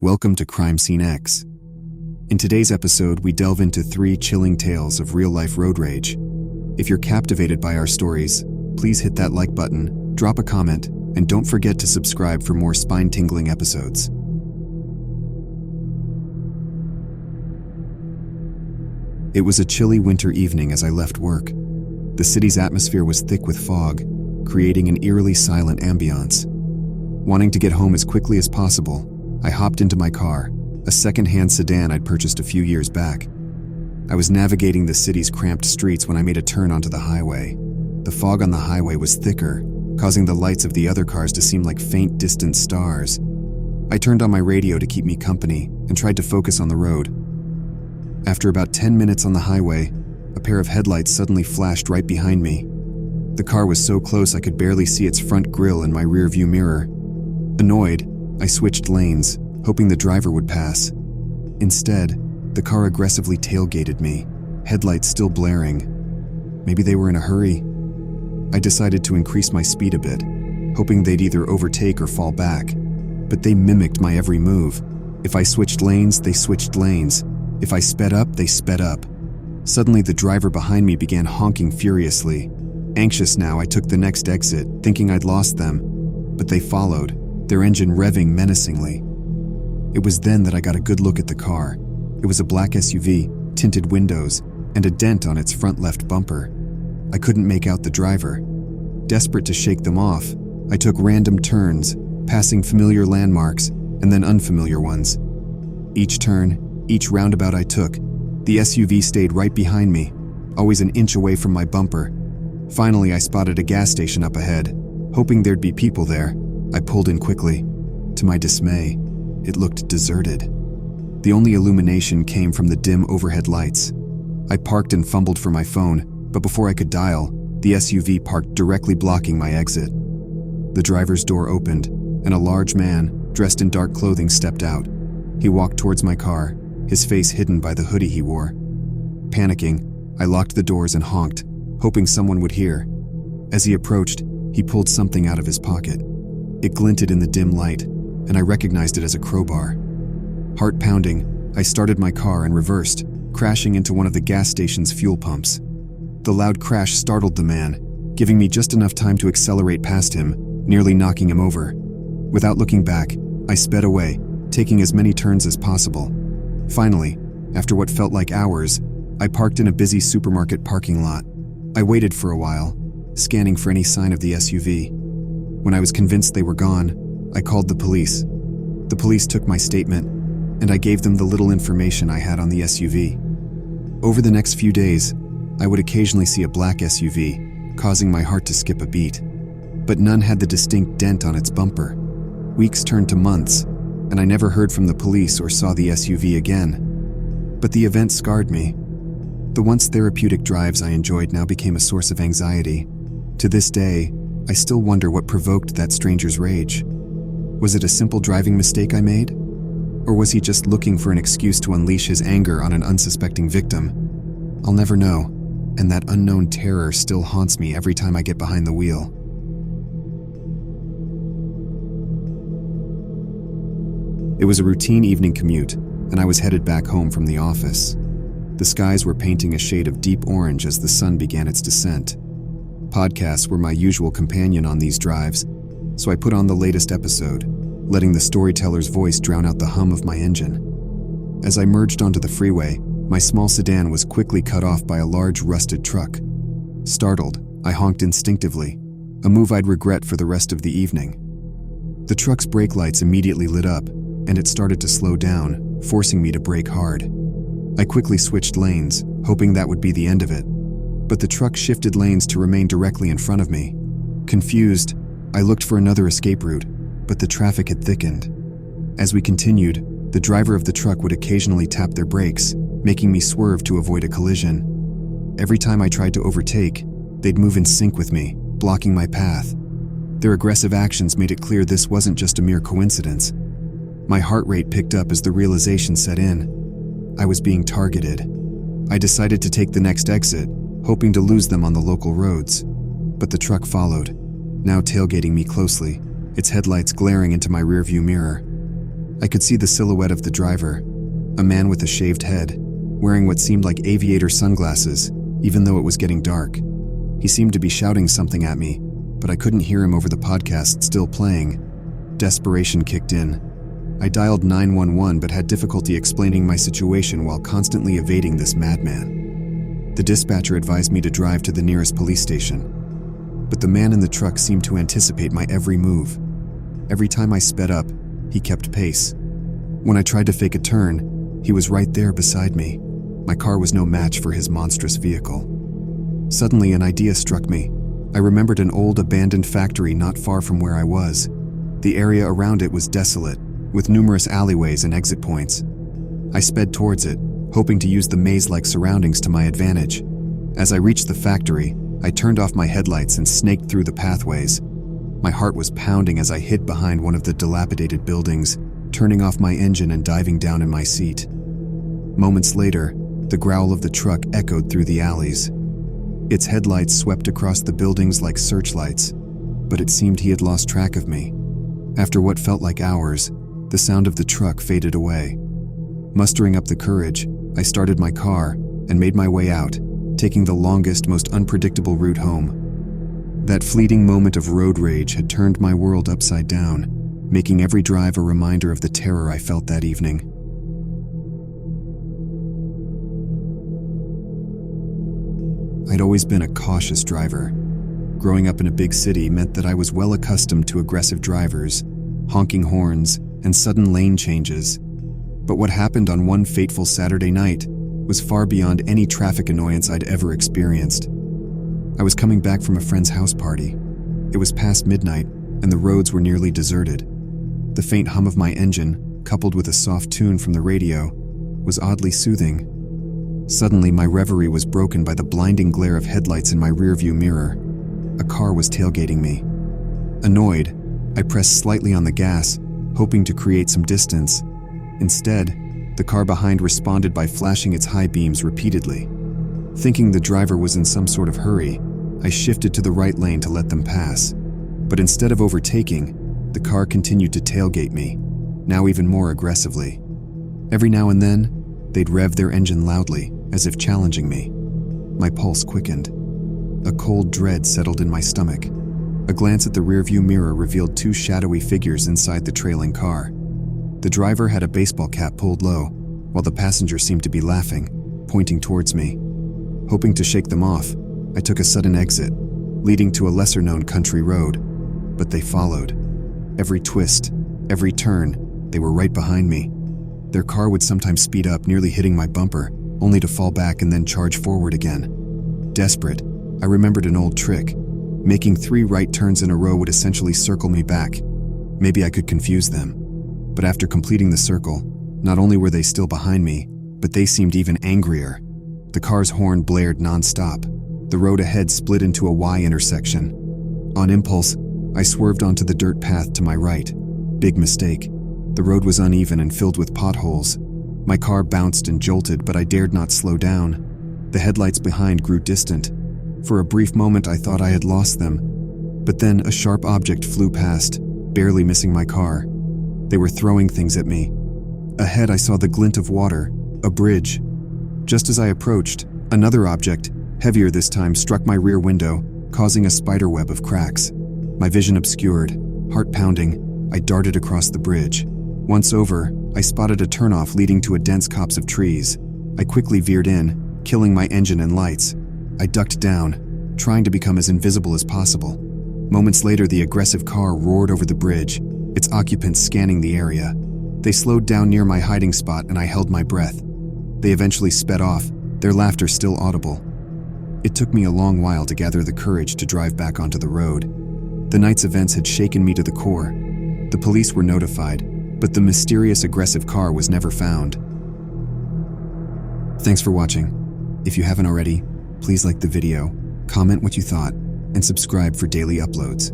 Welcome to Crime Scene X. In today's episode, we delve into 3 chilling tales of real-life road rage. If you're captivated by our stories, please hit that like button, drop a comment, and don't forget to subscribe for more spine-tingling episodes. It was a chilly winter evening as I left work. The city's atmosphere was thick with fog, creating an eerily silent ambiance. Wanting to get home as quickly as possible, I hopped into my car, a second-hand sedan I'd purchased a few years back. I was navigating the city's cramped streets when I made a turn onto the highway. The fog on the highway was thicker, causing the lights of the other cars to seem like faint, distant stars. I turned on my radio to keep me company and tried to focus on the road. After about 10 minutes on the highway, a pair of headlights suddenly flashed right behind me. The car was so close I could barely see its front grille in my rearview mirror. Annoyed, I switched lanes, hoping the driver would pass. Instead, the car aggressively tailgated me, headlights still blaring. Maybe they were in a hurry. I decided to increase my speed a bit, hoping they'd either overtake or fall back. But they mimicked my every move. If I switched lanes, they switched lanes. If I sped up, they sped up. Suddenly, the driver behind me began honking furiously. Anxious now, I took the next exit, thinking I'd lost them. But they followed, their engine revving menacingly. It was then that I got a good look at the car. It was a black SUV, tinted windows, and a dent on its front left bumper. I couldn't make out the driver. Desperate to shake them off, I took random turns, passing familiar landmarks and then unfamiliar ones. Each turn, each roundabout I took, the SUV stayed right behind me, always an inch away from my bumper. Finally, I spotted a gas station up ahead. Hoping there'd be people there, I pulled in quickly. To my dismay, it looked deserted. The only illumination came from the dim overhead lights. I parked and fumbled for my phone, but before I could dial, the SUV parked directly blocking my exit. The driver's door opened, and a large man, dressed in dark clothing, stepped out. He walked towards my car, his face hidden by the hoodie he wore. Panicking, I locked the doors and honked, hoping someone would hear. As he approached, he pulled something out of his pocket. It glinted in the dim light, and I recognized it as a crowbar. Heart pounding, I started my car and reversed, crashing into one of the gas station's fuel pumps. The loud crash startled the man, giving me just enough time to accelerate past him, nearly knocking him over. Without looking back, I sped away, taking as many turns as possible. Finally, after what felt like hours, I parked in a busy supermarket parking lot. I waited for a while, scanning for any sign of the SUV. When I was convinced they were gone, I called the police. The police took my statement, and I gave them the little information I had on the SUV. Over the next few days, I would occasionally see a black SUV, causing my heart to skip a beat. But none had the distinct dent on its bumper. Weeks turned to months, and I never heard from the police or saw the SUV again. But the event scarred me. The once therapeutic drives I enjoyed now became a source of anxiety. To this day, I still wonder what provoked that stranger's rage. Was it a simple driving mistake I made? Or was he just looking for an excuse to unleash his anger on an unsuspecting victim? I'll never know, and that unknown terror still haunts me every time I get behind the wheel. It was a routine evening commute, and I was headed back home from the office. The skies were painting a shade of deep orange as the sun began its descent. Podcasts were my usual companion on these drives, so I put on the latest episode, letting the storyteller's voice drown out the hum of my engine. As I merged onto the freeway, my small sedan was quickly cut off by a large rusted truck. Startled, I honked instinctively, a move I'd regret for the rest of the evening. The truck's brake lights immediately lit up, and it started to slow down, forcing me to brake hard. I quickly switched lanes, hoping that would be the end of it. But the truck shifted lanes to remain directly in front of me. Confused, I looked for another escape route, but the traffic had thickened. As we continued, the driver of the truck would occasionally tap their brakes, making me swerve to avoid a collision. Every time I tried to overtake, they'd move in sync with me, blocking my path. Their aggressive actions made it clear this wasn't just a mere coincidence. My heart rate picked up as the realization set in. I was being targeted. I decided to take the next exit, hoping to lose them on the local roads. But the truck followed, now tailgating me closely, its headlights glaring into my rearview mirror. I could see the silhouette of the driver, a man with a shaved head, wearing what seemed like aviator sunglasses, even though it was getting dark. He seemed to be shouting something at me, but I couldn't hear him over the podcast still playing. Desperation kicked in. I dialed 911 but had difficulty explaining my situation while constantly evading this madman. The dispatcher advised me to drive to the nearest police station, but the man in the truck seemed to anticipate my every move. Every time I sped up, he kept pace. When I tried to fake a turn, he was right there beside me. My car was no match for his monstrous vehicle. Suddenly, an idea struck me. I remembered an old abandoned factory not far from where I was. The area around it was desolate, with numerous alleyways and exit points. I sped towards it, hoping to use the maze-like surroundings to my advantage. As I reached the factory, I turned off my headlights and snaked through the pathways. My heart was pounding as I hid behind one of the dilapidated buildings, turning off my engine and diving down in my seat. Moments later, the growl of the truck echoed through the alleys. Its headlights swept across the buildings like searchlights, but it seemed he had lost track of me. After what felt like hours, the sound of the truck faded away. Mustering up the courage, I started my car and made my way out, taking the longest, most unpredictable route home. That fleeting moment of road rage had turned my world upside down, making every drive a reminder of the terror I felt that evening. I'd always been a cautious driver. Growing up in a big city meant that I was well accustomed to aggressive drivers, honking horns, and sudden lane changes. But what happened on one fateful Saturday night was far beyond any traffic annoyance I'd ever experienced. I was coming back from a friend's house party. It was past midnight, and the roads were nearly deserted. The faint hum of my engine, coupled with a soft tune from the radio, was oddly soothing. Suddenly, my reverie was broken by the blinding glare of headlights in my rearview mirror. A car was tailgating me. Annoyed, I pressed slightly on the gas, hoping to create some distance. Instead, the car behind responded by flashing its high beams repeatedly. Thinking the driver was in some sort of hurry, I shifted to the right lane to let them pass. But instead of overtaking, the car continued to tailgate me, now even more aggressively. Every now and then, they'd rev their engine loudly, as if challenging me. My pulse quickened. A cold dread settled in my stomach. A glance at the rearview mirror revealed two shadowy figures inside the trailing car. The driver had a baseball cap pulled low, while the passenger seemed to be laughing, pointing towards me. Hoping to shake them off, I took a sudden exit, leading to a lesser-known country road, but they followed. Every twist, every turn, they were right behind me. Their car would sometimes speed up, nearly hitting my bumper, only to fall back and then charge forward again. Desperate, I remembered an old trick. Making 3 right turns in a row would essentially circle me back. Maybe I could confuse them. But after completing the circle, not only were they still behind me, but they seemed even angrier. The car's horn blared non-stop. The road ahead split into a Y intersection. On impulse, I swerved onto the dirt path to my right. Big mistake. The road was uneven and filled with potholes. My car bounced and jolted, but I dared not slow down. The headlights behind grew distant. For a brief moment, I thought I had lost them. But then a sharp object flew past, barely missing my car. They were throwing things at me. Ahead, I saw the glint of water, a bridge. Just as I approached, another object, heavier this time, struck my rear window, causing a spiderweb of cracks. My vision obscured. Heart pounding, I darted across the bridge. Once over, I spotted a turnoff leading to a dense copse of trees. I quickly veered in, killing my engine and lights. I ducked down, trying to become as invisible as possible. Moments later, the aggressive car roared over the bridge, its occupants scanning the area. They slowed down near my hiding spot and I held my breath. They eventually sped off, their laughter still audible. It took me a long while to gather the courage to drive back onto the road. The night's events had shaken me to the core. The police were notified, but the mysterious aggressive car was never found. Thanks for watching. If you haven't already, please like the video, comment what you thought, and subscribe for daily uploads.